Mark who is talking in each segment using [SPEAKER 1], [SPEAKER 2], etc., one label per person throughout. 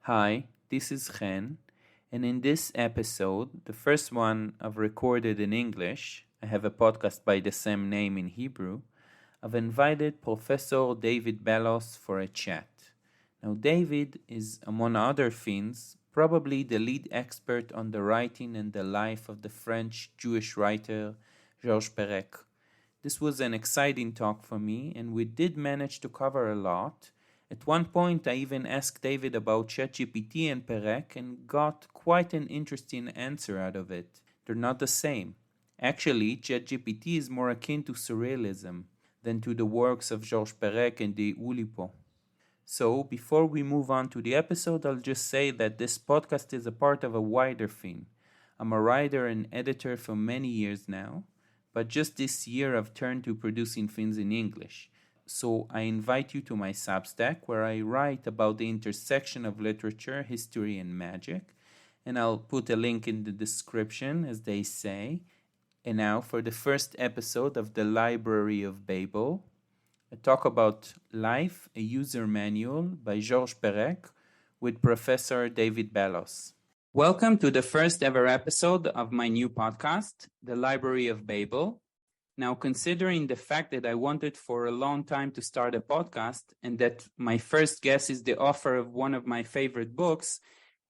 [SPEAKER 1] Hi, this is Chen, and in this episode, the first one I've recorded in English, I have a podcast by the same name in Hebrew, I've invited Professor David Bellos for a chat. Now, David is, among other things, probably the lead expert on the writing and the life of the French Jewish writer George Perec. This was an exciting talk for me, and we did manage to cover a lot. At one point, I even asked David about ChatGPT and Perec and got quite an interesting answer out of it. They're not the same. Actually, ChatGPT is more akin to surrealism than to the works of George Perec and the Oulipo. So, before we move on to the episode, I'll just say that this podcast is a part of a wider thing. I'm a writer and editor for many years now, but just this year I've turned to producing things in English. So I invite you to my Substack, where I write about the intersection of literature, history, and magic. And I'll put a link in the description, as they say. And now for the first episode of the Library of Babel, a talk about Life, a User Manual by George Perec with Professor David Bellos. Welcome to the first ever episode of my new podcast, the Library of Babel. Now, considering the fact that I wanted for a long time to start a podcast and that my first guest is the author of one of my favorite books,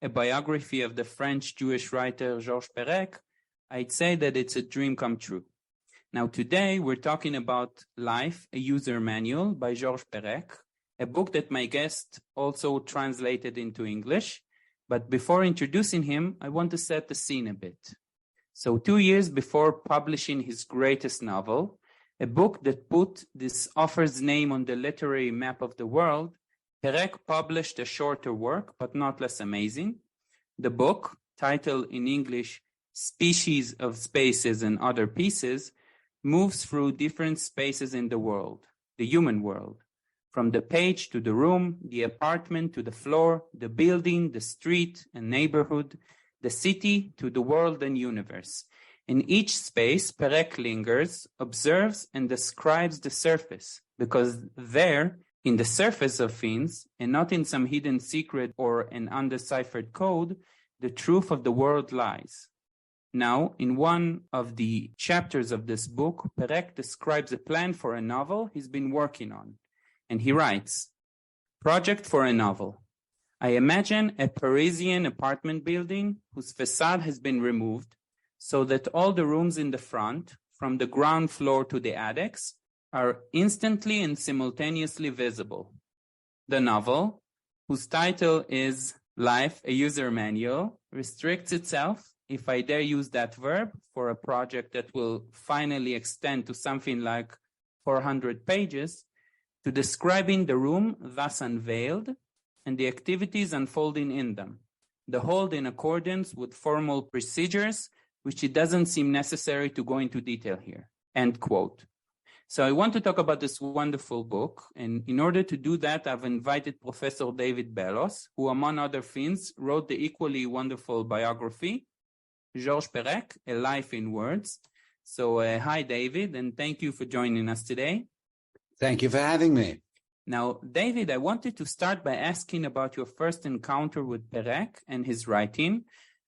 [SPEAKER 1] a biography of the French Jewish writer George Perec, I'd say that it's a dream come true. Now, today we're talking about Life, a User Manual by George Perec, a book that my guest also translated into English. But before introducing him, I want to set the scene a bit. So 2 years before publishing his greatest novel, a book that put this author's name on the literary map of the world, Perec published a shorter work, but not less amazing. The book, titled in English, Species of Spaces and Other Pieces, moves through different spaces in the world, the human world, from the page to the room, the apartment to the floor, the building, the street and neighborhood, the city to the world and universe. In each space, Perec lingers, observes, and describes the surface, because there, in the surface of things, and not in some hidden secret or an undeciphered code, the truth of the world lies. Now, in one of the chapters of this book, Perec describes a plan for a novel he's been working on. And he writes, "Project for a novel. I imagine a Parisian apartment building whose facade has been removed so that all the rooms in the front, from the ground floor to the attics, are instantly and simultaneously visible. The novel, whose title is Life, a User Manual, restricts itself, if I dare use that verb, for a project that will finally extend to something like 400 pages, to describing the room thus unveiled and the activities unfolding in them, the whole in accordance with formal procedures, which it doesn't seem necessary to go into detail here." End quote. So I want to talk about this wonderful book, and in order to do that, I've invited Professor David Bellos, who, among other things, wrote the equally wonderful biography, George Perec, A Life in Words. So hi, David, and thank you for joining us today.
[SPEAKER 2] Thank you for having me.
[SPEAKER 1] Now, David, I wanted to start by asking about your first encounter with Perec and his writing.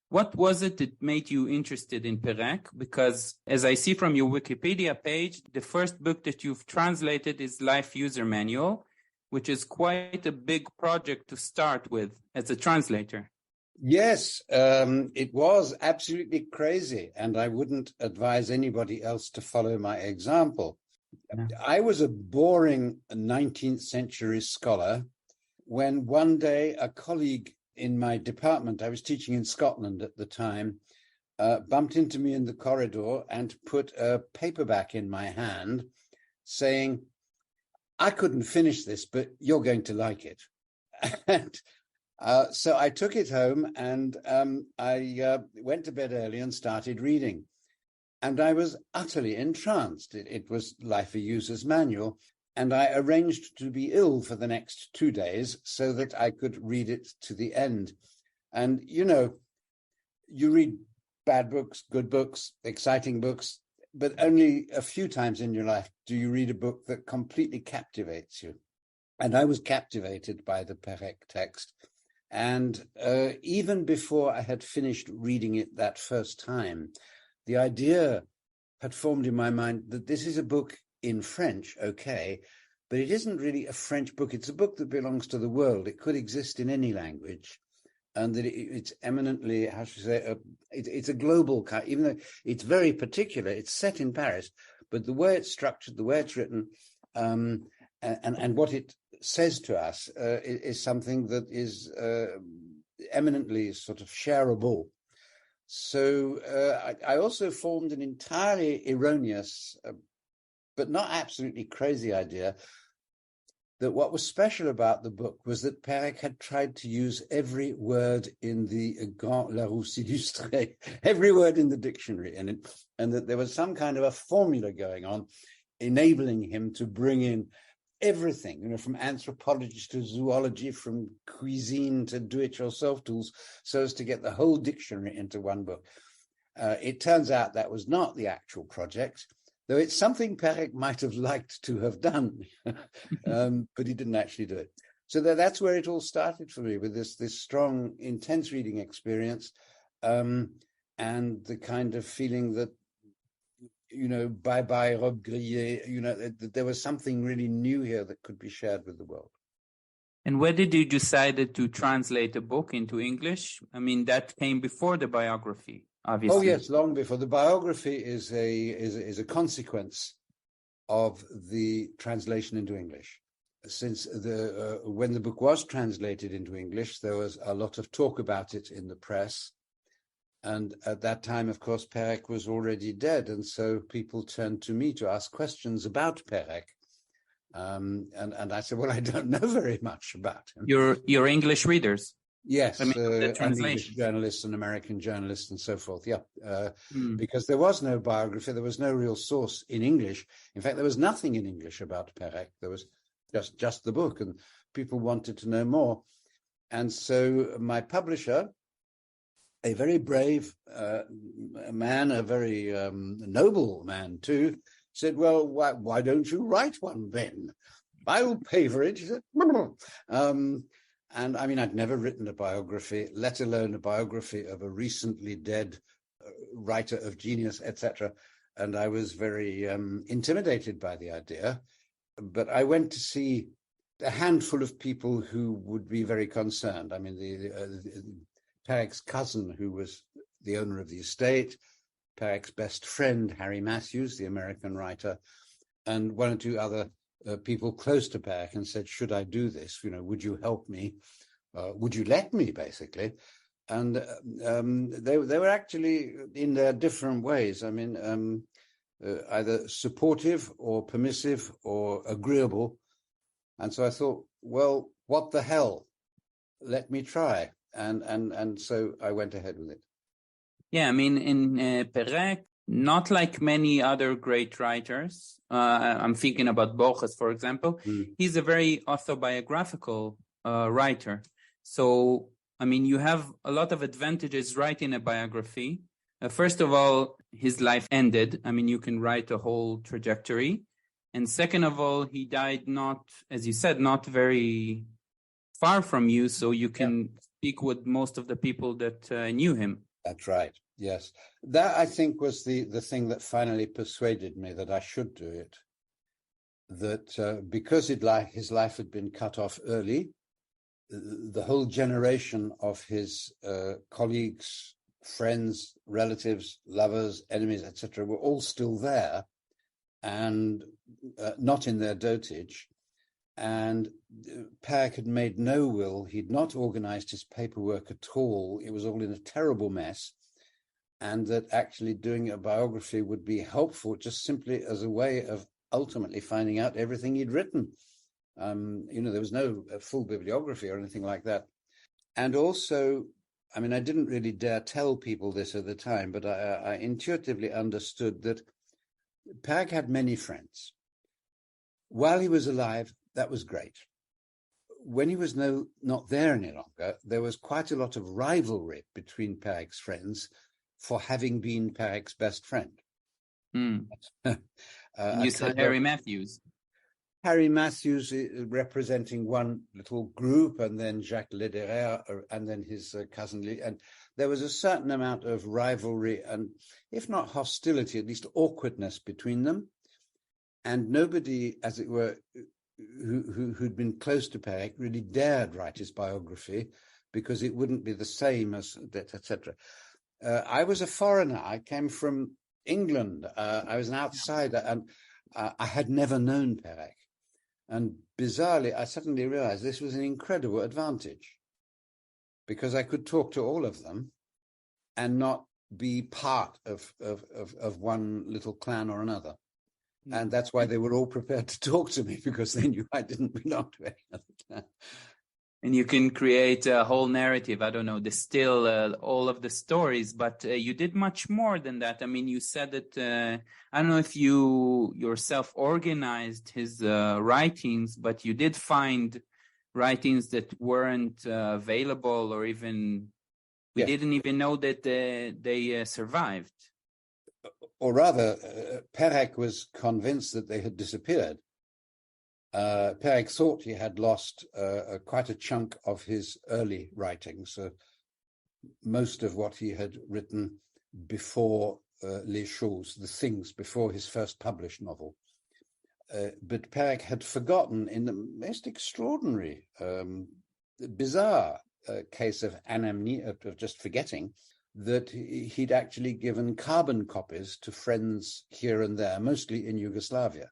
[SPEAKER 1] What was it that made you interested in Perec? Because as I see from your Wikipedia page, the first book that you've translated is Life User Manual, which is quite a big project to start with as a translator.
[SPEAKER 2] Yes, it was absolutely crazy, and I wouldn't advise anybody else to follow my example. No. I was a boring 19th century scholar when one day a colleague in my department, I was teaching in Scotland at the time, bumped into me in the corridor and put a paperback in my hand saying, "I couldn't finish this, but you're going to like it." And so I took it home and I went to bed early and started reading. And I was utterly entranced. It was Life, a User's Manual. And I arranged to be ill for the next 2 days so that I could read it to the end. And, you know, you read bad books, good books, exciting books, but only a few times in your life do you read a book that completely captivates you. And I was captivated by the Perec text. And even before I had finished reading it that first time, the idea had formed in my mind that this is a book in French, okay, but it isn't really a French book. It's a book that belongs to the world. It could exist in any language. And that it's eminently, how should I say, it's a global kind, even though it's very particular. It's set in Paris, but the way it's structured, the way it's written, and what it says to us is something that is eminently sort of shareable. So I also formed an entirely erroneous, but not absolutely crazy idea that what was special about the book was that Perec had tried to use every word in the Grand Larousse Illustré, every word in the dictionary, and that there was some kind of a formula going on, enabling him to bring in everything, from anthropology to zoology, from cuisine to do-it-yourself tools, so as to get the whole dictionary into one book. It turns out that was not the actual project, though it's something Perec might have liked to have done, but he didn't actually do it. So that's where it all started for me, with this strong, intense reading experience, and the kind of feeling that, bye-bye, robe grillée, that there was something really new here that could be shared with the world.
[SPEAKER 1] And when did you decide to translate the book into English? I mean, that came before the biography, obviously.
[SPEAKER 2] Oh yes, long before. The biography is a consequence of the translation into English. Since when the book was translated into English, there was a lot of talk about it in the press. And at that time, of course, Perec was already dead. And so people turned to me to ask questions about Perec. And I said, well, I don't know very much about him.
[SPEAKER 1] Your English readers?
[SPEAKER 2] Yes,
[SPEAKER 1] I mean,
[SPEAKER 2] and English journalists and American journalists and so forth. Yeah, because there was no biography. There was no real source in English. In fact, there was nothing in English about Perec. There was just the book, and people wanted to know more. And so my publisher, a very brave man, a very noble man too, said, well, why don't you write one then? I'll pay for it. He said, and I mean, I'd never written a biography, let alone a biography of a recently dead writer of genius, etc. And I was very intimidated by the idea. But I went to see a handful of people who would be very concerned. I mean, Perec's cousin, who was the owner of the estate, Perec's best friend, Harry Matthews, the American writer, and one or two other people close to Perec, and said, should I do this? Would you help me? Would you let me, basically? And they were actually in their different ways. I mean, either supportive or permissive or agreeable. And so I thought, well, what the hell? Let me try. And so I went ahead with it.
[SPEAKER 1] Yeah, I mean, in Perec, not like many other great writers, I'm thinking about Borges, for example, he's a very autobiographical writer. So, I mean, you have a lot of advantages writing a biography. First of all, his life ended. I mean, you can write a whole trajectory. And second of all, he died not, as you said, not very far from you, so you can speak with most of the people that knew him.
[SPEAKER 2] That's right. Yes. That, I think, was the thing that finally persuaded me that I should do it. That because his life had been cut off early, the whole generation of his colleagues, friends, relatives, lovers, enemies, etc., were all still there and not in their dotage. And Perec had made no will. He'd not organized his paperwork at all. It was all in a terrible mess. And that actually doing a biography would be helpful just simply as a way of ultimately finding out everything he'd written. There was no full bibliography or anything like that. And also, I mean, I didn't really dare tell people this at the time, but I intuitively understood that Perec had many friends. While he was alive, that was great. When he was not there any longer, there was quite a lot of rivalry between Perec's friends for having been Perec's best friend.
[SPEAKER 1] You said Harry Matthews.
[SPEAKER 2] Harry Matthews representing one little group, and then Jacques Lederer, and then his cousin Lee. And there was a certain amount of rivalry and, if not hostility, at least awkwardness between them. And nobody, as it were, who'd been close to Perec really dared write his biography because it wouldn't be the same as that, etc. I was a foreigner. I came from England. I was an outsider, and I had never known Perec. And bizarrely, I suddenly realized this was an incredible advantage because I could talk to all of them and not be part of one little clan or another. And that's why they were all prepared to talk to me, because they knew I didn't belong to any other clan.
[SPEAKER 1] And you can create a whole narrative, I don't know, distill all of the stories, but you did much more than that. I mean, you said that, I don't know if you yourself organized his writings, but you did find writings that weren't available, or even, we didn't even know that they survived.
[SPEAKER 2] Or rather, Perec was convinced that they had disappeared. Perec thought he had lost quite a chunk of his early writings, most of what he had written before Les Choses, the things, before his first published novel. But Perec had forgotten, in the most extraordinary, bizarre case of anamnesia, of just forgetting, that he'd actually given carbon copies to friends here and there, mostly in Yugoslavia.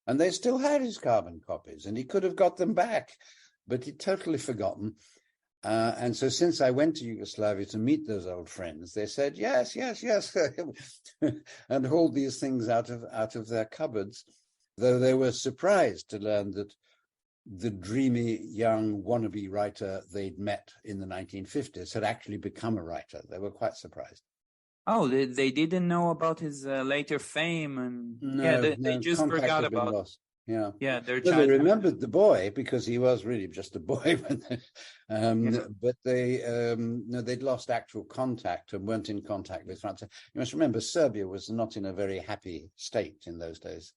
[SPEAKER 2] And they still had his carbon copies, and he could have got them back, but he'd totally forgotten. And so since I went to Yugoslavia to meet those old friends, they said, yes, and hauled these things out of their cupboards, though they were surprised to learn that the dreamy young wannabe writer they'd met in the 1950s had actually become a writer. They were quite surprised.
[SPEAKER 1] Oh, they didn't know about his later fame, and they just forgot about.
[SPEAKER 2] Lost. Yeah,
[SPEAKER 1] they
[SPEAKER 2] remembered the boy because he was really just a boy. But they'd lost actual contact and weren't in contact with France. You must remember, Serbia was not in a very happy state in those days.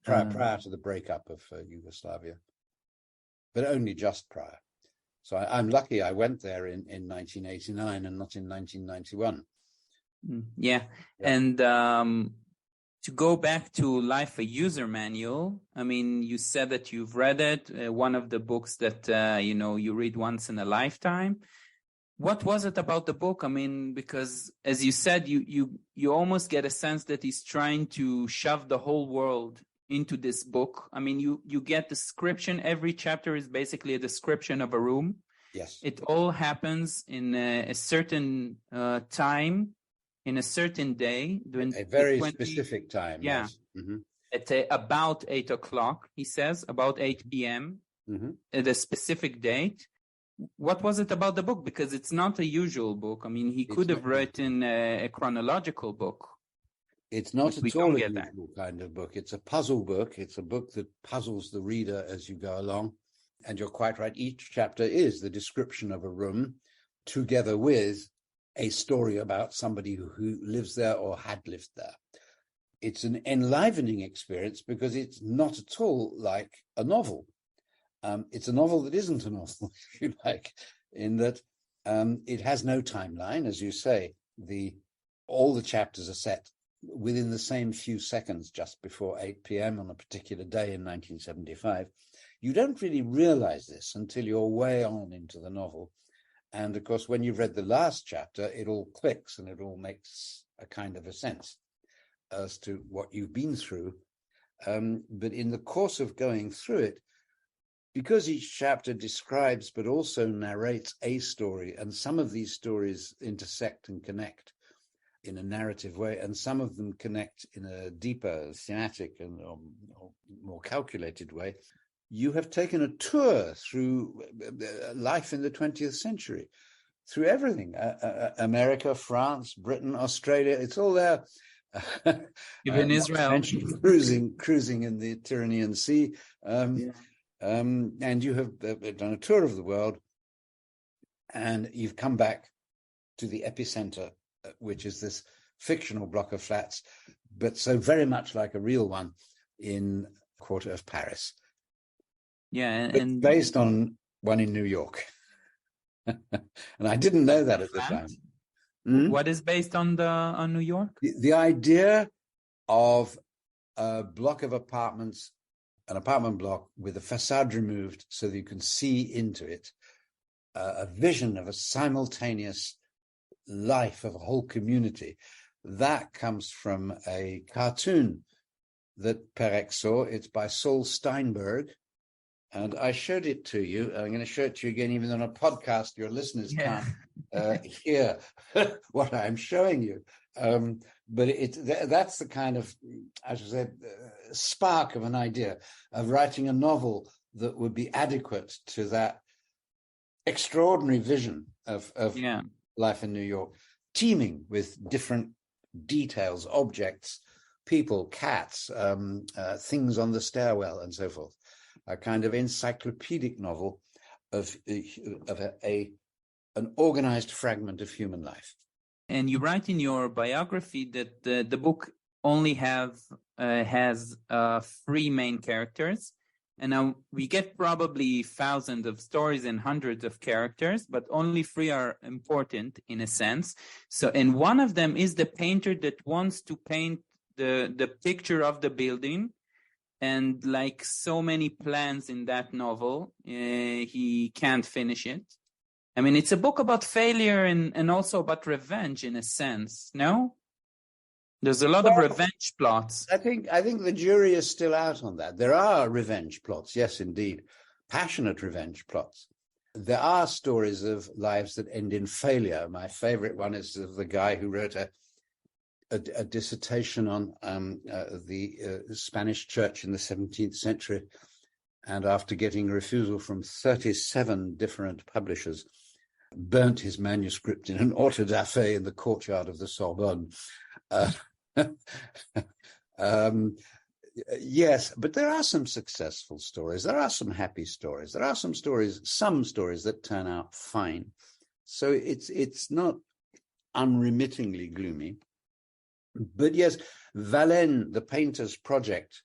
[SPEAKER 2] Prior to the breakup of Yugoslavia, but only just prior. So I'm lucky I went there in 1989 and not in 1991.
[SPEAKER 1] And to go back to Life a User Manual, I mean, you said that you've read it, one of the books that, you read once in a lifetime. What was it about the book? I mean, because as you said, you almost get a sense that he's trying to shove the whole world into this book. I mean, you get description. Every chapter is basically a description of a room.
[SPEAKER 2] Yes.
[SPEAKER 1] It all happens in a certain time, in a certain day.
[SPEAKER 2] A very specific time.
[SPEAKER 1] Yeah.
[SPEAKER 2] Yes. Mm-hmm.
[SPEAKER 1] At about 8 o'clock, he says, about 8 p.m. At a specific date. What was it about the book? Because it's not a usual book. I mean, he could have written a chronological book.
[SPEAKER 2] It's not at all a usual kind of book. It's a puzzle book. It's a book that puzzles the reader as you go along. And you're quite right. Each chapter is the description of a room together with a story about somebody who lives there or had lived there. It's an enlivening experience because it's not at all like a novel. It's a novel that isn't a novel, if you like, in that it has no timeline. As you say, all the chapters are set within the same few seconds just before 8 p.m. on a particular day in 1975. You don't really realize this until you're way on into the novel. And of course, when you've read the last chapter, it all clicks and it all makes a kind of a sense as to what you've been through. But in the course of going through it, because each chapter describes but also narrates a story, and some of these stories intersect and connect in a narrative way, and some of them connect in a deeper thematic and or more calculated way, you have taken a tour through life in the 20th century, through everything. America, France, Britain, Australia, it's all there.
[SPEAKER 1] Even Israel.
[SPEAKER 2] Cruising in the Tyrrhenian Sea. And you have done a tour of the world, and you've come back to the epicenter, which is this fictional block of flats, but so very much like a real one in quarter of Paris.
[SPEAKER 1] Yeah,
[SPEAKER 2] and based on one in New York. And I didn't know that at the time.
[SPEAKER 1] What is based on New York?
[SPEAKER 2] The idea of a block of apartments, an apartment block with the facade removed so that you can see into it, a vision of a simultaneous life of a whole community. That comes from a cartoon that Perec saw. It's by Saul Steinberg. And I showed it to you. I'm going to show it to you again, even on a podcast. Your listeners can't hear what I'm showing you. But that's the kind of, as I said, spark of an idea of writing a novel that would be adequate to that extraordinary vision of life in New York, teeming with different details, objects, people, cats, things on the stairwell, and so forth. A kind of encyclopedic novel of an organized fragment of human life.
[SPEAKER 1] And you write in your biography that the book only has 3 main characters. And now we get probably thousands of stories and hundreds of characters, but only 3 are important in a sense. So, and one of them is the painter that wants to paint the picture of the building. And like so many plans in that novel, he can't finish it. I mean, it's a book about failure and also about revenge in a sense, no? There's a lot of revenge plots.
[SPEAKER 2] I think the jury is still out on that. There are revenge plots, yes, indeed. Passionate revenge plots. There are stories of lives that end in failure. My favorite one is of the guy who wrote a dissertation on the Spanish church in the 17th century. And after getting a refusal from 37 different publishers, burnt his manuscript in an auto-da-fe in the courtyard of the Sorbonne. Yes, but there are some successful stories. There are some happy stories. There are some stories that turn out fine. So it's not unremittingly gloomy. But yes, Valenne, the painter's project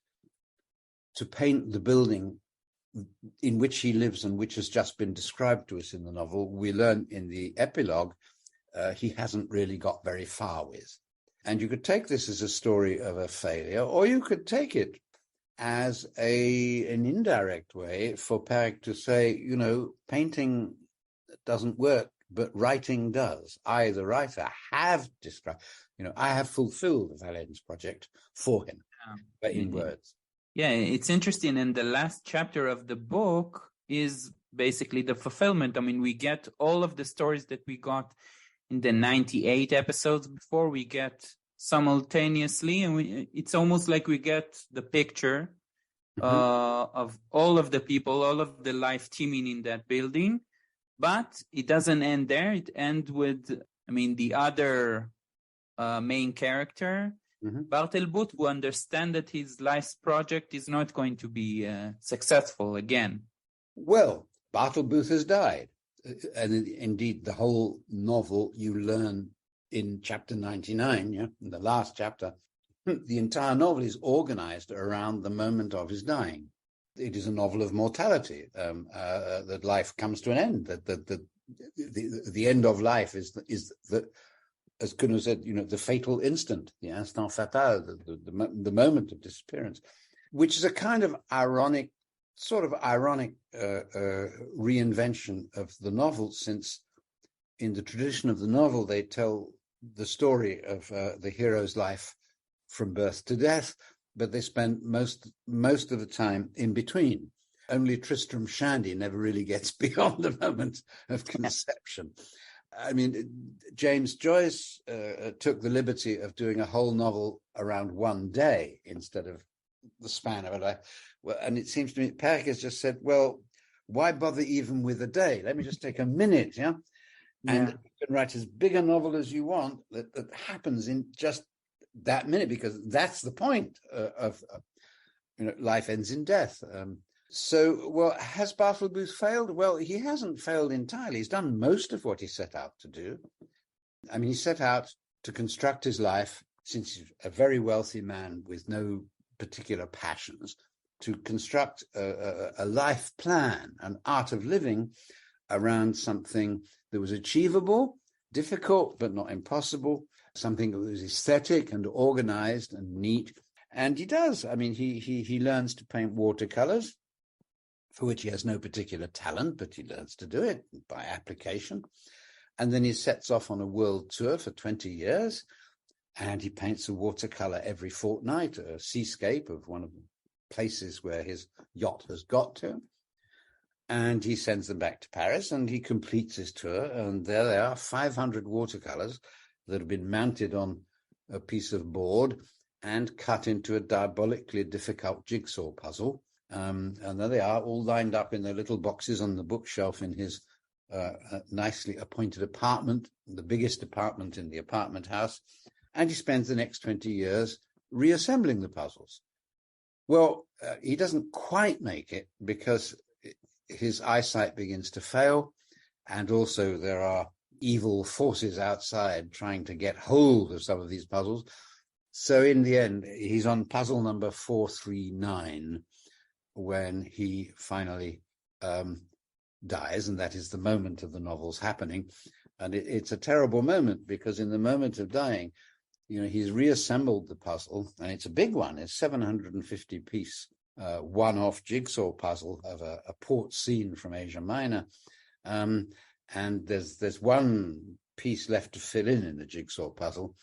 [SPEAKER 2] to paint the building in which he lives and which has just been described to us in the novel, we learn in the epilogue, he hasn't really got very far with. And you could take this as a story of a failure, or you could take it as an indirect way for Perec to say, painting doesn't work, but writing does. I, the writer, have described, I have fulfilled Valenne's project for him, but in words.
[SPEAKER 1] Yeah, it's interesting. And the last chapter of the book is basically the fulfillment. I mean, we get all of the stories that we got in the 98 episodes before, we get simultaneously, and it's almost like we get the picture of all of the people, all of the life teeming in that building. But it doesn't end there. It ends with, the other main character, Bartelbout, who understands that his life's project is not going to be successful again.
[SPEAKER 2] Well, Bartelbout has died. And indeed, the whole novel you learn in chapter 99, in the last chapter, the entire novel is organized around the moment of his dying. It is a novel of mortality, that life comes to an end, that the end of life is the, as Kuno said, the fatal instant, the instant fatal, the moment of disappearance, which is a kind of ironic reinvention of the novel, since in the tradition of the novel, they tell the story of the hero's life from birth to death, but they spend most of the time in between. Only Tristram Shandy never really gets beyond the moment of conception. James Joyce took the liberty of doing a whole novel around one day instead of the span of a life. Well, and it seems to me Perec has just said, well, why bother even with a day? Let me just take a minute, and you can write as big a novel as you want that happens in just that minute, because that's the point of life ends in death. Has Bartelbout failed? Well, he hasn't failed entirely. He's done most of what he set out to do. He set out to construct his life, since he's a very wealthy man with no particular passions, to construct a life plan, an art of living around something that was achievable, difficult, but not impossible, something that was aesthetic and organized and neat. And he does. I mean, he learns to paint watercolors, for which he has no particular talent, but he learns to do it by application. And then he sets off on a world tour for 20 years, and he paints a watercolor every fortnight, a seascape of one of the places where his yacht has got to. And he sends them back to Paris, and he completes his tour. And there they are, 500 watercolors that have been mounted on a piece of board and cut into a diabolically difficult jigsaw puzzle. And there they are, all lined up in their little boxes on the bookshelf in his nicely appointed apartment, the biggest apartment in the apartment house. And he spends the next 20 years reassembling the puzzles. Well, he doesn't quite make it because his eyesight begins to fail. And also there are evil forces outside trying to get hold of some of these puzzles. So in the end, he's on puzzle number 439 when he finally dies, and that is the moment of the novel's happening. And it's a terrible moment because in the moment of dying, he's reassembled the puzzle, and it's a big one. It's 750-piece one-off jigsaw puzzle of a port scene from Asia Minor. And there's one piece left to fill in the jigsaw puzzle,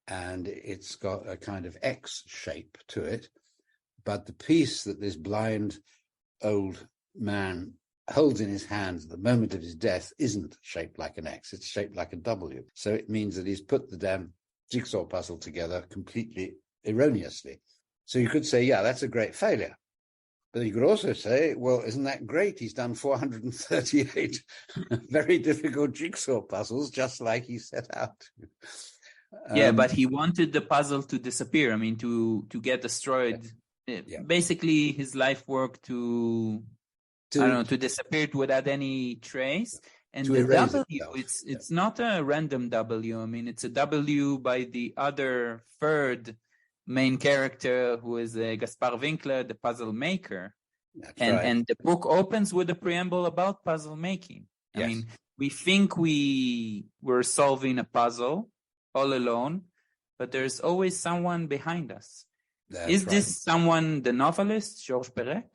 [SPEAKER 2] and it's got a kind of X shape to it. But the piece that this blind old man holds in his hands at the moment of his death isn't shaped like an X, it's shaped like a W. So it means that he's put the damn jigsaw puzzle together completely erroneously. So you could say, yeah, that's a great failure. But you could also say, well, isn't that great? He's done 438 very difficult jigsaw puzzles, just like he set out to.
[SPEAKER 1] Yeah, but he wanted the puzzle to disappear. I mean, to get destroyed.
[SPEAKER 2] Yeah.
[SPEAKER 1] Basically, his life work to disappear without any trace. And the W, it's not a random W. I mean, it's a W by the other third main character, who is Gaspar Winkler, the puzzle maker. And the book opens with a preamble about puzzle making. Yes. I mean, we think we were solving a puzzle all alone, but there's always someone behind us. Is this someone the novelist, George Perec?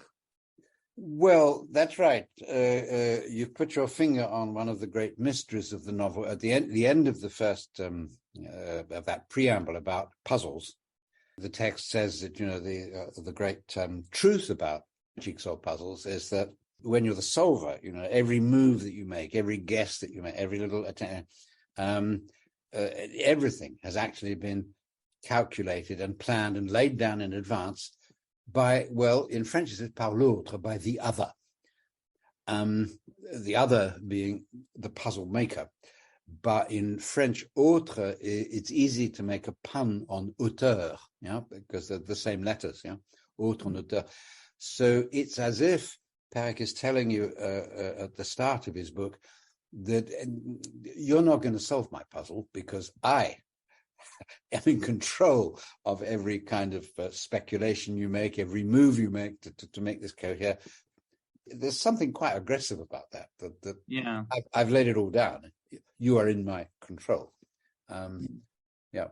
[SPEAKER 2] Well, that's right. You've put your finger on one of the great mysteries of the novel. At the end of the first of that preamble about puzzles, the text says that the great truth about jigsaw puzzles is that when you're the solver, every move that you make, every guess that you make, every little attempt, everything has actually been calculated and planned and laid down in advance by, well, in French it's par l'autre, by the other. The other being the puzzle maker. But in French, autre, it's easy to make a pun on auteur, because they're the same letters, autre and auteur. So it's as if Perec is telling you at the start of his book that you're not going to solve my puzzle because I am in control of every kind of speculation you make, every move you make to make this cohere. There's something quite aggressive about that.
[SPEAKER 1] Yeah,
[SPEAKER 2] I've laid it all down. You are in my control. Yeah.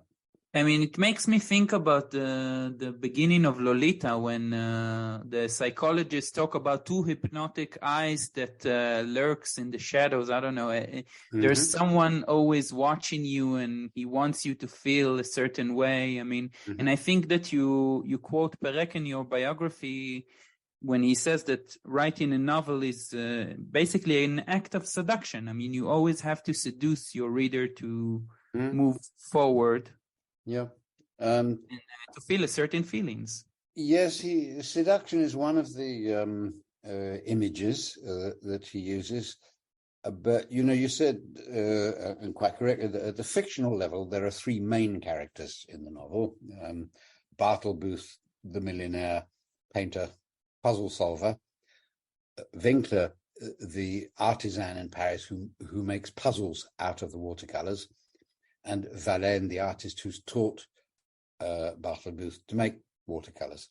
[SPEAKER 1] I mean, it makes me think about the beginning of Lolita when the psychologists talk about two hypnotic eyes that lurks in the shadows. I don't know. There's someone always watching you and he wants you to feel a certain way. I mean, and I think that you quote Perec in your biography when he says that writing a novel is basically an act of seduction. I mean, you always have to seduce your reader to move forward.
[SPEAKER 2] Yeah.
[SPEAKER 1] And to feel a certain feelings.
[SPEAKER 2] Yes, seduction is one of the images that he uses. But, you said, and quite correctly, that at the fictional level, there are three main characters in the novel. Bartlebooth, the millionaire painter, puzzle solver. Winkler, the artisan in Paris who makes puzzles out of the watercolors. And Verlaine, the artist who's taught Bartlebooth to make watercolors.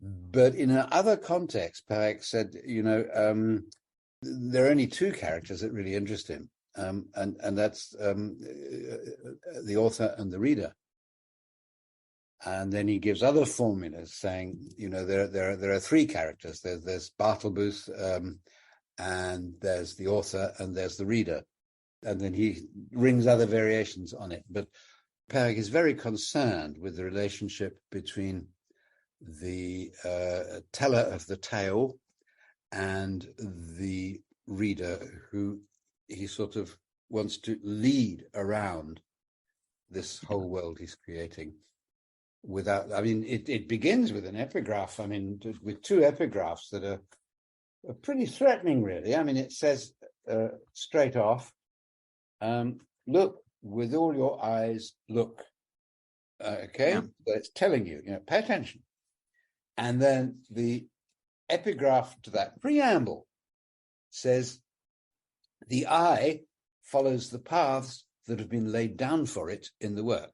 [SPEAKER 2] But in another context, Perec said, there are only two characters that really interest him, and that's the author and the reader. And then he gives other formulas saying, there are three characters. There's Bartlebooth, and there's the author, and there's the reader. And then he rings other variations on it. But Perec is very concerned with the relationship between the teller of the tale and the reader, who he sort of wants to lead around this whole world he's creating. It begins with an epigraph, with two epigraphs that are pretty threatening, really. It says straight off, look, with all your eyes, look. Okay, yeah. So it's telling you, pay attention. And then the epigraph to that preamble says, the eye follows the paths that have been laid down for it in the work.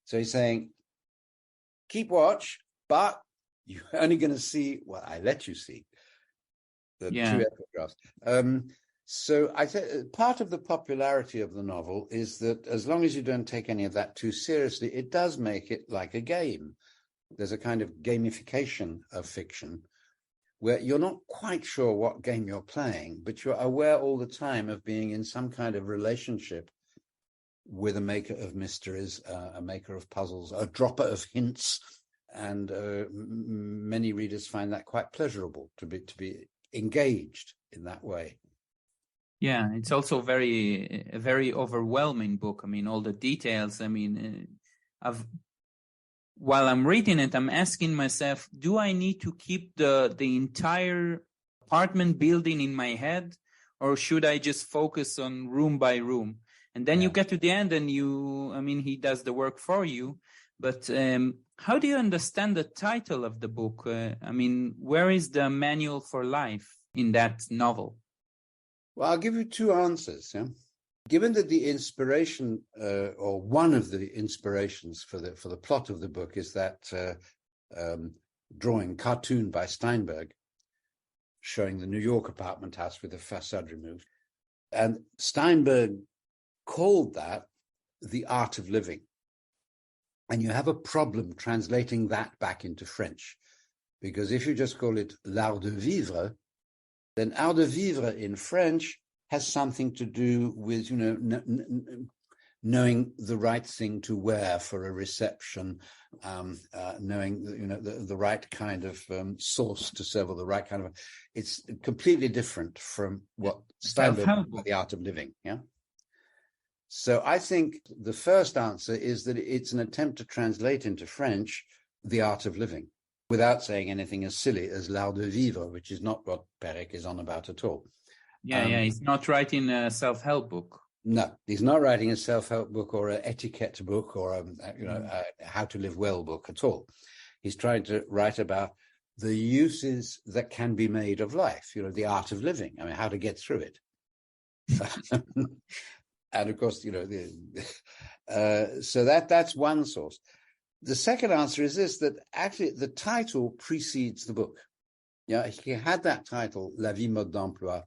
[SPEAKER 2] So he's saying, keep watch, but you're only going to see what I let you see. The two epigraphs. So I think part of the popularity of the novel is that as long as you don't take any of that too seriously, it does make it like a game. There's a kind of gamification of fiction where you're not quite sure what game you're playing, but you're aware all the time of being in some kind of relationship with a maker of mysteries, a maker of puzzles, a dropper of hints. And many readers find that quite pleasurable to be engaged in that way.
[SPEAKER 1] Yeah, it's also a very overwhelming book. All the details. While I'm reading it, I'm asking myself, do I need to keep the entire apartment building in my head, or should I just focus on room by room? And then you get to the end and he does the work for you. But how do you understand the title of the book? Where is the manual for life in that novel?
[SPEAKER 2] Well, I'll give you two answers. Yeah? Given that the inspiration, or one of the inspirations for the plot of the book is that cartoon by Steinberg, showing the New York apartment house with the facade removed. And Steinberg called that the art of living. And you have a problem translating that back into French, because if you just call it l'art de vivre, then art de vivre in French has something to do with, knowing the right thing to wear for a reception, knowing, the right kind of sauce to serve, or the right kind of. It's completely different from what Steinberg called the art of living. Yeah. So I think the first answer is that it's an attempt to translate into French the art of living, without saying anything as silly as l'art de vivre, which is not what Perec is on about at all.
[SPEAKER 1] He's not writing a self-help book.
[SPEAKER 2] No, he's not writing a self-help book or an etiquette book or a how to live well book at all. He's trying to write about the uses that can be made of life, the art of living, how to get through it. And of course, so that's one source. The second answer is this, that actually the title precedes the book. Yeah, he had that title, La vie mode d'emploi,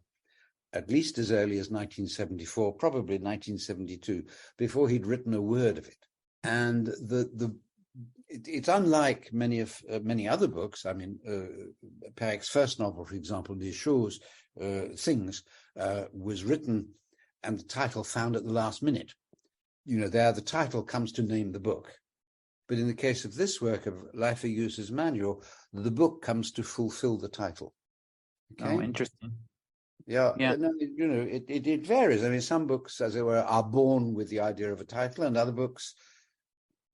[SPEAKER 2] at least as early as 1974, probably 1972, before he'd written a word of it. And it's unlike many other books. Perec's first novel, for example, Les Choses, Things, was written and the title found at the last minute. There the title comes to name the book. But in the case of this work of Life a User's Manual, the book comes to fulfill the title.
[SPEAKER 1] Okay? Oh, interesting.
[SPEAKER 2] Yeah. No, it varies. Some books, as it were, are born with the idea of a title, and other books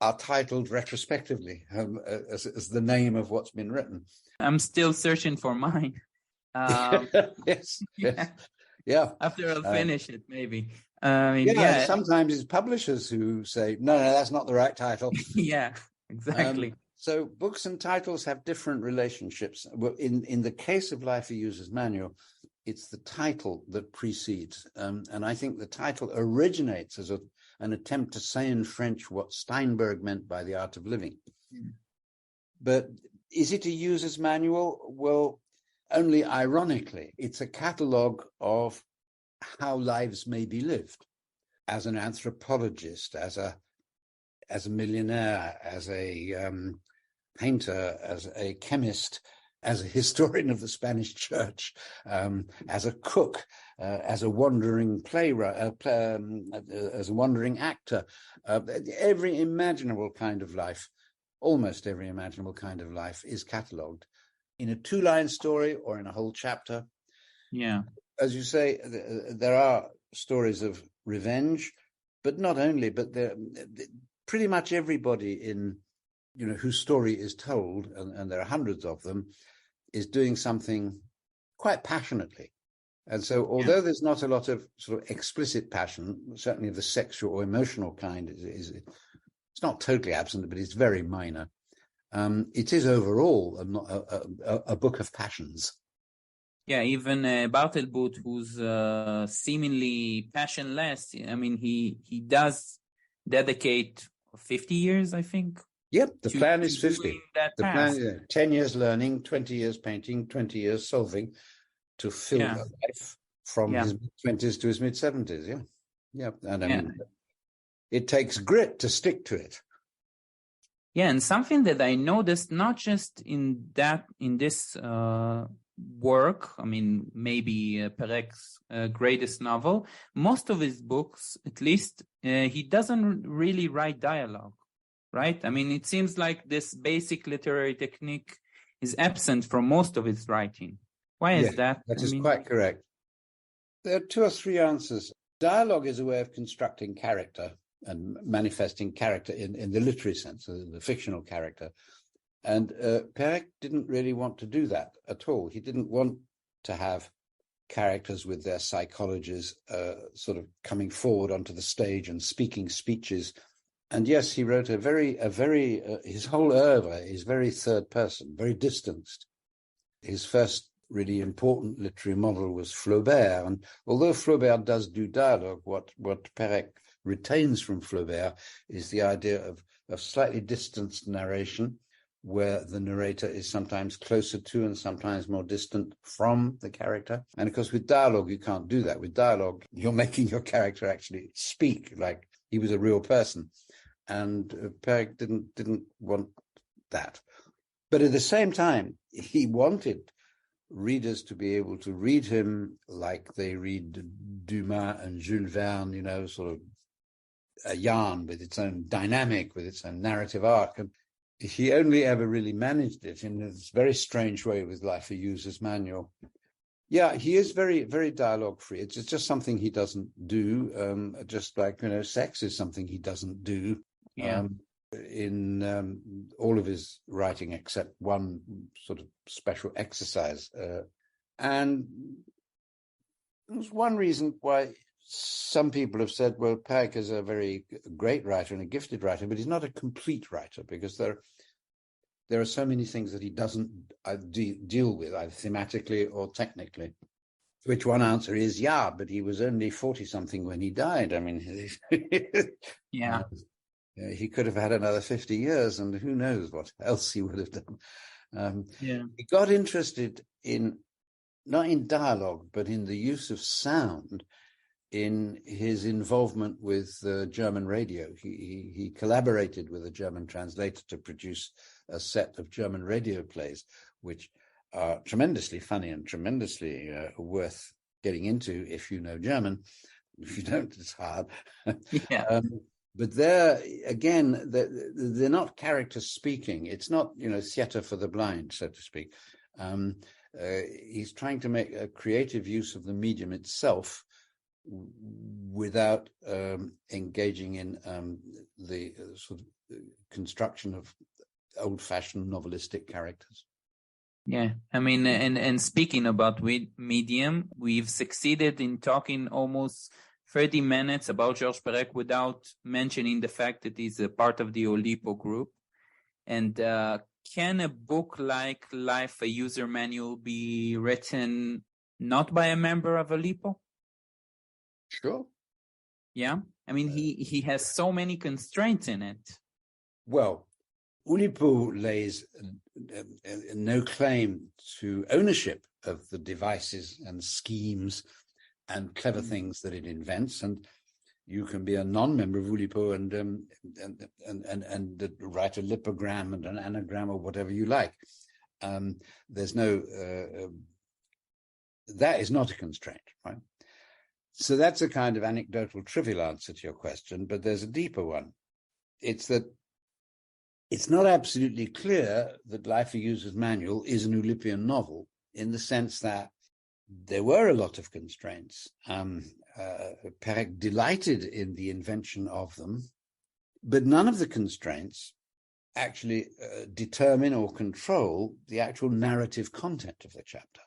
[SPEAKER 2] are titled retrospectively as the name of what's been written.
[SPEAKER 1] I'm still searching for mine.
[SPEAKER 2] Yes. Yeah.
[SPEAKER 1] After I'll finish it, maybe.
[SPEAKER 2] Sometimes it's publishers who say, no, that's not the right title.
[SPEAKER 1] Yeah, exactly.
[SPEAKER 2] So books and titles have different relationships. In the case of Life a User's Manual, it's the title that precedes. And I think the title originates as an attempt to say in French what Steinberg meant by the art of living. Mm. But Is it a user's manual? Well, only ironically, it's a catalogue of how lives may be lived. As an anthropologist, as a millionaire, as a painter, as a chemist, as a historian of the Spanish church, as a cook, as a wandering playwright, as a wandering actor, every imaginable kind of life, almost every imaginable kind of life is catalogued in a 2-line story or in a whole chapter.
[SPEAKER 1] Yeah.
[SPEAKER 2] As you say, there are stories of revenge, but not only, but pretty much everybody in, whose story is told, and there are hundreds of them, is doing something quite passionately. And so although there's not a lot of sort of explicit passion, certainly of the sexual or emotional kind, it's not totally absent, but it's very minor. It is overall a book of passions.
[SPEAKER 1] Yeah, even Bartelboot, who's seemingly passionless, I mean, he does dedicate 50 years, I think.
[SPEAKER 2] Yep, the plan is 50.
[SPEAKER 1] The
[SPEAKER 2] plan, 10 years learning, 20 years painting, 20 years solving to fill a life from his mid-20s to his mid-70s. Yeah. And I mean, it takes grit to stick to it.
[SPEAKER 1] Yeah, and something that I noticed, not just in this work, I mean, maybe Perec's greatest novel, most of his books, at least, he doesn't really write dialogue, right? I mean, it seems like this basic literary technique is absent from most of his writing. Why is that?
[SPEAKER 2] That is quite correct. There are 2 or 3 answers. Dialogue is a way of constructing character and manifesting character in the literary sense, the fictional character. And Perec didn't really want to do that at all. He didn't want to have characters with their psychologies sort of coming forward onto the stage and speaking speeches. And yes, he wrote his whole oeuvre is very third person, very distanced. His first really important literary model was Flaubert. And although Flaubert does do dialogue, what Perec retains from Flaubert is the idea of slightly distanced narration, where the narrator is sometimes closer to and sometimes more distant from the character. And of course, with dialogue, you can't do that. With dialogue, you're making your character actually speak like he was a real person. And Perec didn't want that. But at the same time, he wanted readers to be able to read him like they read Dumas and Jules Verne, sort of a yarn with its own dynamic, with its own narrative arc. And he only ever really managed it in this very strange way with Life a User's Manual. Yeah, he is very, very dialogue free. It's just something he doesn't do, just like, sex is something he doesn't do.
[SPEAKER 1] Yeah.
[SPEAKER 2] In all of his writing except one sort of special exercise. And there's one reason why some people have said, well, Perec is a very great writer and a gifted writer, but he's not a complete writer because there are so many things that he doesn't deal with, either thematically or technically. Which one answer is, but he was only 40-something when he died. I mean,
[SPEAKER 1] yeah.
[SPEAKER 2] He could have had another 50 years, and who knows what else he would have done. He got interested not in dialogue, but in the use of sound in his involvement with German radio. He collaborated with a German translator to produce a set of German radio plays, which are tremendously funny and tremendously worth getting into if you know German. If you don't, it's hard.
[SPEAKER 1] Yeah.
[SPEAKER 2] But there, again, they're not characters speaking. It's not, theater for the blind, so to speak. He's trying to make a creative use of the medium itself without engaging in the sort of construction of old-fashioned novelistic characters.
[SPEAKER 1] Yeah, I mean, and speaking about medium, we've succeeded in talking almost 30 minutes about George Perec without mentioning the fact that he's a part of the Oulipo group. And can a book like Life, a User Manual be written not by a member of Oulipo?
[SPEAKER 2] Sure.
[SPEAKER 1] Yeah, I mean, he has so many constraints in it.
[SPEAKER 2] Well, Oulipo lays no claim to ownership of the devices and schemes and clever things that it invents, and you can be a non-member of Oulipo and write a lipogram and an anagram or whatever you like. There's no that is not a constraint, right? So that's a kind of anecdotal, trivial answer to your question, but there's a deeper one. It's that it's not absolutely clear that Life a User's Manual is an Oulipian novel, in the sense that there were a lot of constraints. Perec delighted in the invention of them, but none of the constraints actually determine or control the actual narrative content of the chapter.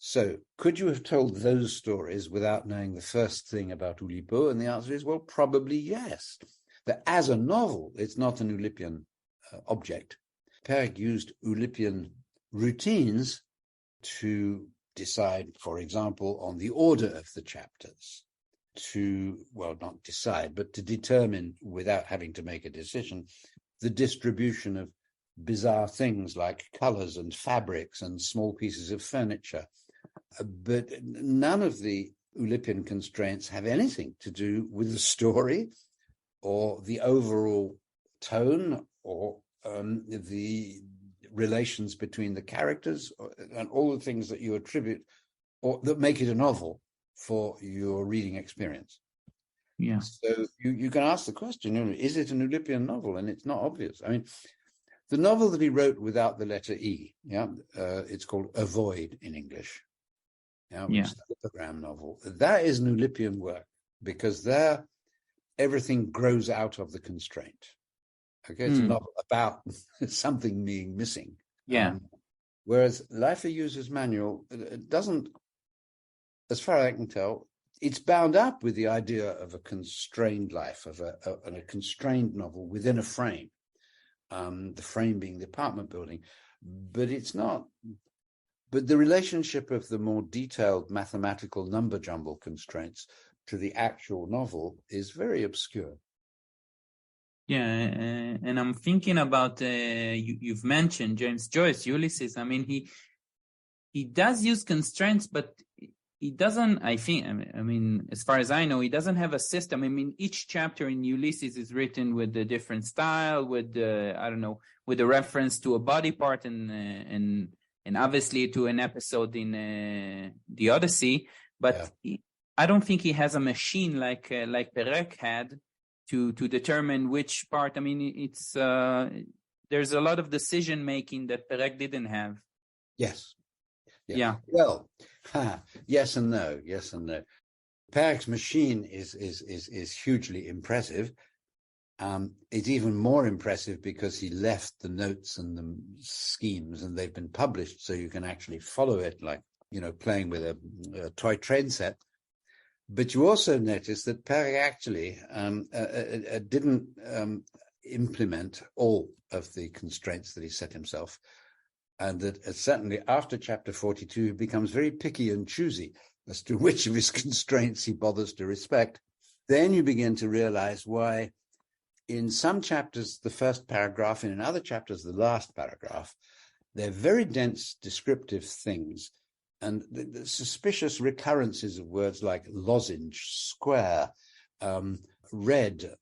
[SPEAKER 2] So could you have told those stories without knowing the first thing about Oulipo? And the answer is, well, probably yes. That as a novel, it's not an Oulipian object. Perec used Oulipian routines to decide, for example, on the order of the chapters, to, well, not decide, but to determine, without having to make a decision, the distribution of bizarre things like colors and fabrics and small pieces of furniture. But none of the Oulipian constraints have anything to do with the story or the overall tone or the relations between the characters and all the things that you attribute or that make it a novel for your reading experience.
[SPEAKER 1] Yeah.
[SPEAKER 2] So you can ask the question, is it an Oulipian novel? And it's not obvious. I mean, the novel that he wrote without the letter E, it's called Avoid in English. Which is the lipogram novel. That is an Oulipian work because there everything grows out of the constraint. Okay, it's a novel about something being missing. Whereas Life a User's Manual doesn't, as far as I can tell, it's bound up with the idea of a constrained life, of a constrained novel within a frame. The frame being the apartment building, but it's not. But the relationship of the more detailed mathematical number jumble constraints to the actual novel is very obscure.
[SPEAKER 1] Yeah, and I'm thinking about you've mentioned James Joyce, Ulysses. I mean, he does use constraints, but he doesn't. I mean, as far as I know, he doesn't have a system. I mean, each chapter in Ulysses is written with a different style, with with a reference to a body part and obviously to an episode in the Odyssey, but I don't think he has a machine like Perec had to determine which part. I mean, it's there's a lot of decision making that Perec didn't have.
[SPEAKER 2] Yes. Yeah. Well, yes and no. Yes and no. Perec's machine is hugely impressive. It's even more impressive because he left the notes and the schemes, and they've been published, so you can actually follow it, like playing with a toy train set. But you also notice that Perec actually didn't implement all of the constraints that he set himself, and that certainly after chapter 42, he becomes very picky and choosy as to which of his constraints he bothers to respect. Then you begin to realize why in some chapters, the first paragraph, and in other chapters, the last paragraph, they're very dense descriptive things. And the suspicious recurrences of words like lozenge, square, red,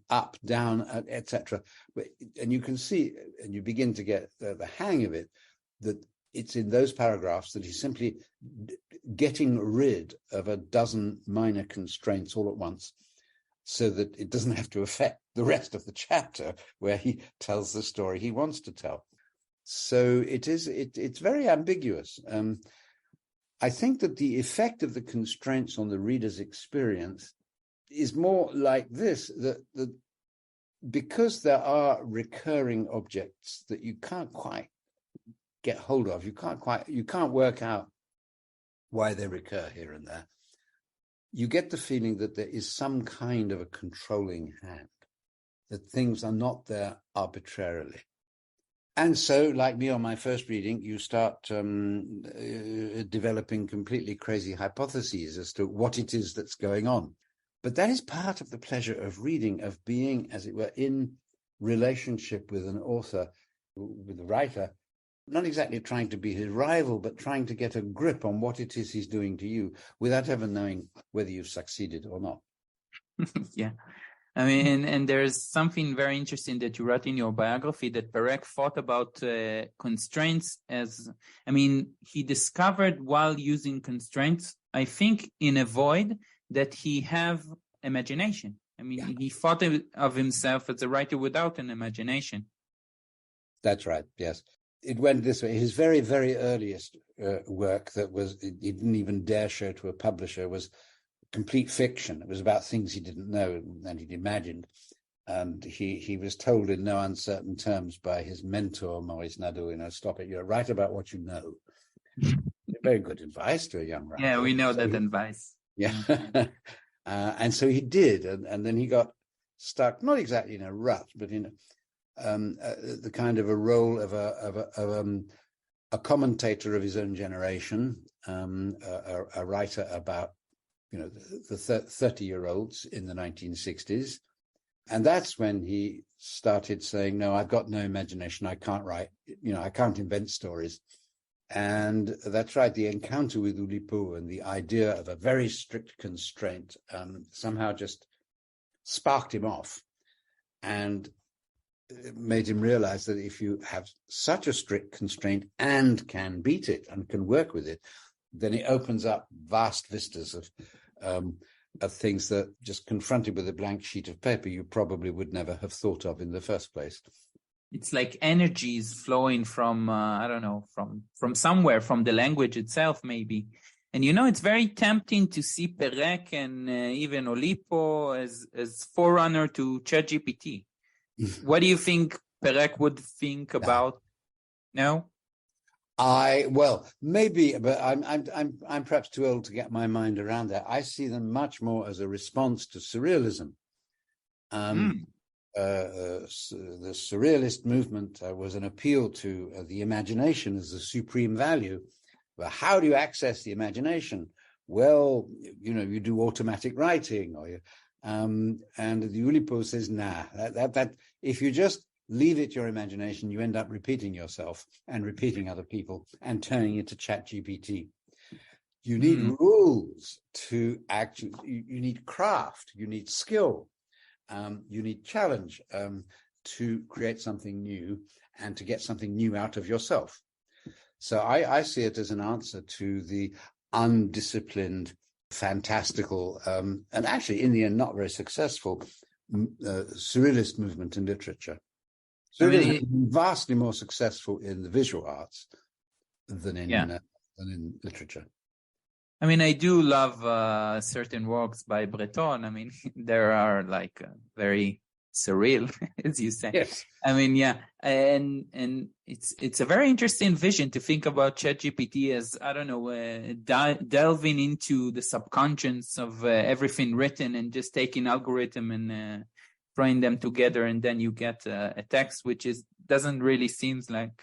[SPEAKER 2] up, down, etc. And you can see, and you begin to get the hang of it, that it's in those paragraphs that he's simply getting rid of a dozen minor constraints all at once, so that it doesn't have to affect the rest of the chapter where he tells the story he wants to tell. So it's very ambiguous. I think that the effect of the constraints on the reader's experience is more like this, that because there are recurring objects that you can't quite get hold of, you can't work out why they recur here and there, you get the feeling that there is some kind of a controlling hand, that things are not there arbitrarily. And so, like me on my first reading, you start developing completely crazy hypotheses as to what it is that's going on. But that is part of the pleasure of reading, of being, as it were, in relationship with an author, with a writer, not exactly trying to be his rival, but trying to get a grip on what it is he's doing to you without ever knowing whether you've succeeded or not.
[SPEAKER 1] Yeah. I mean, and there's something very interesting that you wrote in your biography that Perec thought about constraints as, I mean, he discovered while using constraints, I think, in a void that he have imagination. I mean, he thought of himself as a writer without an imagination.
[SPEAKER 2] That's right, yes. It went this way. His very, very earliest work that he didn't even dare show to a publisher was complete fiction. It was about things he didn't know and he'd imagined. And he was told in no uncertain terms by his mentor, Maurice Nadeau, stop it, you're right about what you know. Very good advice to a young writer.
[SPEAKER 1] Yeah, we know that advice.
[SPEAKER 2] Yeah. And so he did. And then he got stuck, not exactly in a rut, but in the kind of a role of a commentator of his own generation, a writer about the 30-year-olds in the 1960s. And that's when he started saying, no, I've got no imagination. I can't write, I can't invent stories. And that's right. The encounter with Oulipo and the idea of a very strict constraint somehow just sparked him off and made him realize that if you have such a strict constraint and can beat it and can work with it, then it opens up vast vistas of things that just confronted with a blank sheet of paper you probably would never have thought of in the first place.
[SPEAKER 1] It's like energies flowing from I don't know, from somewhere, from the language itself maybe. And it's very tempting to see Perec and even Oulipo as forerunner to ChatGPT. What do you think Perec would think about? No?
[SPEAKER 2] Maybe, but I'm perhaps too old to get my mind around that. I see them much more as a response to surrealism. The surrealist movement was an appeal to the imagination as the supreme value. Well, how do you access the imagination? Well, you do automatic writing, and the Oulipo says, nah, that if you just leave it your imagination, you end up repeating yourself and repeating other people and turning it to ChatGPT. You need rules to actually, you need craft, you need skill, you need challenge to create something new and to get something new out of yourself. So I see it as an answer to the undisciplined, fantastical, and actually in the end not very successful surrealist movement in literature. Surrealism is vastly more successful in the visual arts than in literature.
[SPEAKER 1] I mean, I do love certain works by Breton. I mean, there are like very surreal, as you say.
[SPEAKER 2] Yes.
[SPEAKER 1] I mean, yeah, and it's a very interesting vision to think about ChatGPT as, I don't know, delving into the subconscious of everything written and just taking algorithm and throwing them together, and then you get a text which doesn't really seems like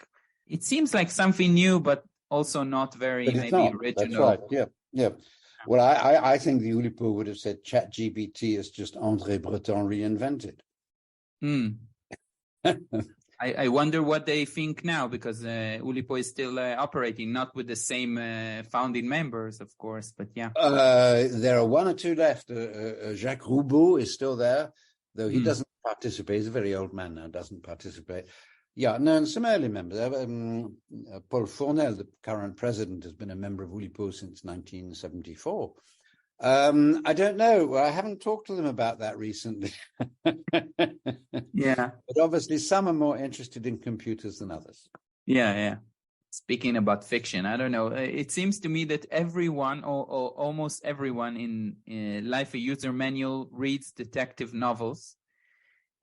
[SPEAKER 1] something new, but also not very maybe original.
[SPEAKER 2] That's right. Yeah. Well, I think the Oulipo would have said ChatGPT is just André Breton reinvented.
[SPEAKER 1] I wonder what they think now, because Oulipo is still operating, not with the same founding members, of course, but yeah.
[SPEAKER 2] There are one or two left. Jacques Roubaud is still there, though he doesn't participate. He's a very old man now, doesn't participate. Yeah, no, and some early members. Paul Fournel, the current president, has been a member of Oulipo since 1974. I don't know. I haven't talked to them about that recently.
[SPEAKER 1] Yeah.
[SPEAKER 2] But obviously some are more interested in computers than others.
[SPEAKER 1] Yeah. Speaking about fiction, I don't know. It seems to me that everyone, or almost everyone in Life a User Manual reads detective novels.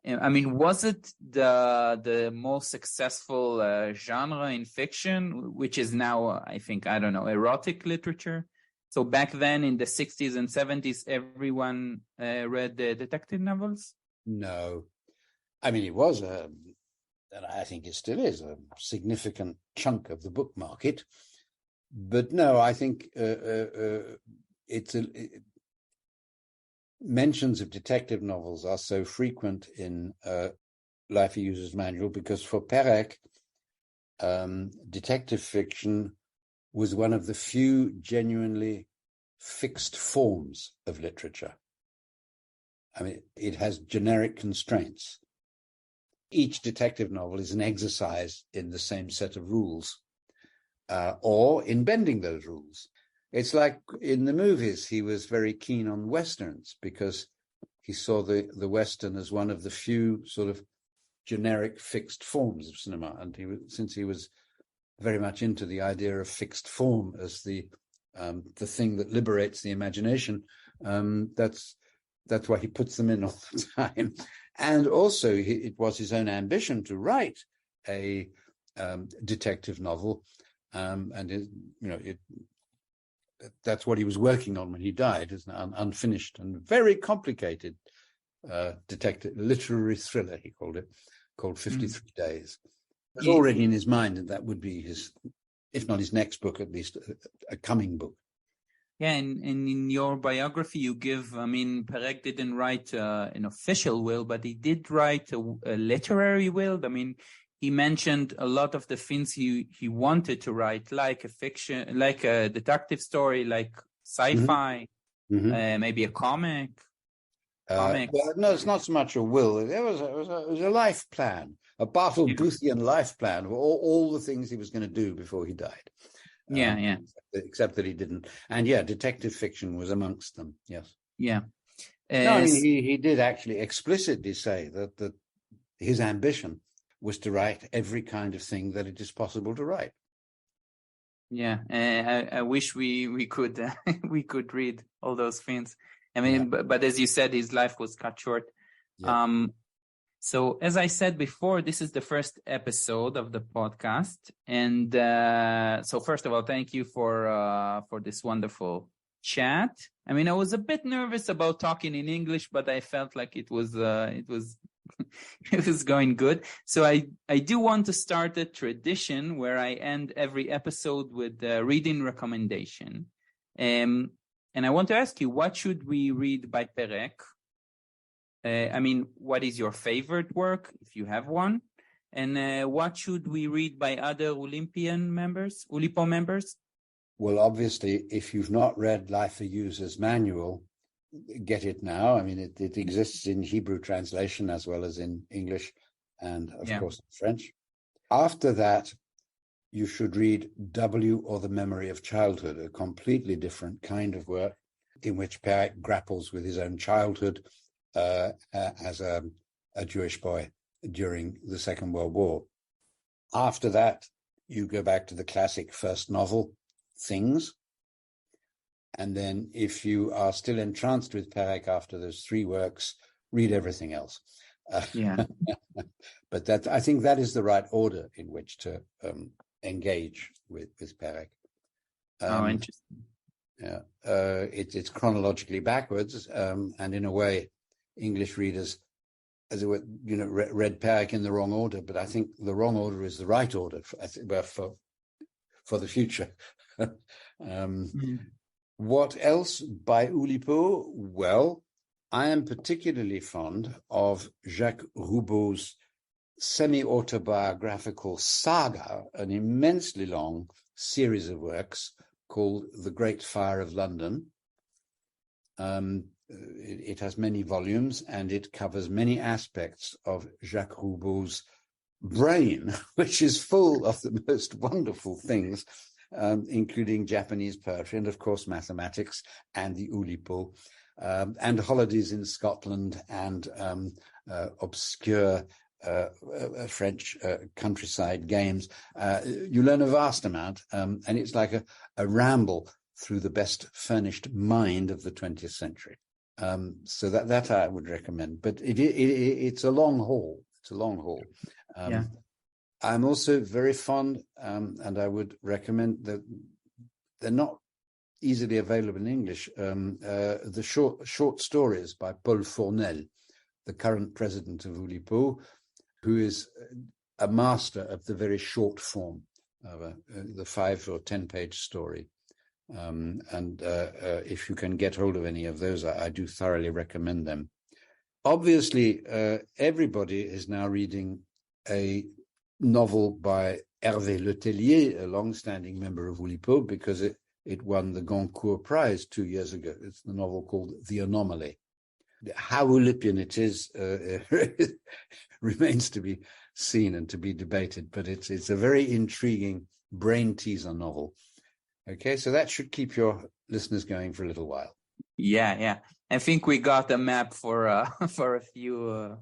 [SPEAKER 1] I mean, was it the most successful genre in fiction, which is now, I think, I don't know, erotic literature? So back then in the 60s and 70s, everyone read the detective novels?
[SPEAKER 2] No. I mean, it was, and I think it still is, a significant chunk of the book market. But no, I think mentions of detective novels are so frequent in Life of User's Manual, because for Perec, detective fiction was one of the few genuinely fixed forms of literature. I mean, it has generic constraints. Each detective novel is an exercise in the same set of rules, or in bending those rules. It's like in the movies, he was very keen on Westerns because he saw the Western as one of the few sort of generic fixed forms of cinema. And since he was very much into the idea of fixed form as the thing that liberates the imagination, that's why he puts them in all the time. And also, it was his own ambition to write a detective novel, and that's what he was working on when he died, is an unfinished and very complicated detective literary thriller, he called it, called 53 Days. It was already in his mind that that would be his, if not his next book, at least a coming book.
[SPEAKER 1] Yeah, and in your biography, you give, I mean, Perec didn't write an official will, but he did write a literary will. I mean, he mentioned a lot of the things he wanted to write, like a fiction, like a detective story, like sci-fi, maybe a comic.
[SPEAKER 2] Well, no, it's not so much a will. It was a life plan, a Bartleboothian life plan of all the things he was going to do before he died. Except that he didn't. And yeah, detective fiction was amongst them. Yes.
[SPEAKER 1] Yeah.
[SPEAKER 2] No, I mean, he did actually explicitly say that his ambition was to write every kind of thing that it is possible to write.
[SPEAKER 1] Yeah, I wish we could we could read all those things. I mean, but as you said, his life was cut short. Yeah. So as I said before, this is the first episode of the podcast, and so first of all, thank you for this wonderful chat. I mean, I was a bit nervous about talking in English, but I felt like it was it was going good. So I do want to start a tradition where I end every episode with a reading recommendation. And I want to ask you, what should we read by Perec? I mean, what is your favorite work, if you have one? And what should we read by other Oulipo members?
[SPEAKER 2] Well, obviously, if you've not read Life of User's Manual, get it now. I mean, it exists in Hebrew translation as well as in English and, of course, in French. After that, you should read W, or The Memory of Childhood, a completely different kind of work in which Perec grapples with his own childhood as a Jewish boy during the Second World War. After that, you go back to the classic first novel, Things. And then if you are still entranced with Perec after those three works, read everything else. But I think that is the right order in which to engage with Perec.
[SPEAKER 1] Interesting.
[SPEAKER 2] Yeah, it's chronologically backwards, and in a way, English readers, as it were, read Perec in the wrong order. But I think the wrong order is the right order for the future. What else by Oulipo? Well, I am particularly fond of Jacques Roubaud's semi-autobiographical saga, an immensely long series of works called The Great Fire of London. It has many volumes, and it covers many aspects of Jacques Roubaud's brain, which is full of the most wonderful things, including Japanese poetry and, of course, mathematics and the Oulipo, and holidays in Scotland and obscure French countryside games. You learn a vast amount, and it's like a ramble through the best furnished mind of the 20th century. So that I would recommend. But it's a long haul. It's a long haul. I'm also very fond, and I would recommend that they're not easily available in English, the short stories by Paul Fournel, the current president of Oulipo, who is a master of the very short form of the 5 or 10 page story. And if you can get hold of any of those, I do thoroughly recommend them. obviously, everybody is now reading a novel by Hervé Letellier, a long-standing member of Oulipo, because it won the Goncourt Prize 2 years ago. It's the novel called The Anomaly. How Oulipian it is remains to be seen and to be debated, but it's a very intriguing brain teaser novel. Okay, so that should keep your listeners going for a little while.
[SPEAKER 1] Yeah. I think we got a map for for a few,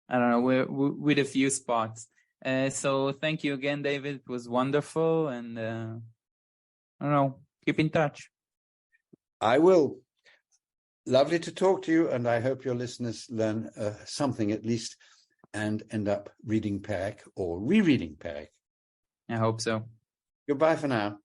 [SPEAKER 1] I don't know, with a few spots. So thank you again, David. It was wonderful, and I don't know, keep in touch.
[SPEAKER 2] I will. Lovely to talk to you, and I hope your listeners learn something at least and end up reading Perec or rereading Perec.
[SPEAKER 1] I hope so.
[SPEAKER 2] Goodbye for now.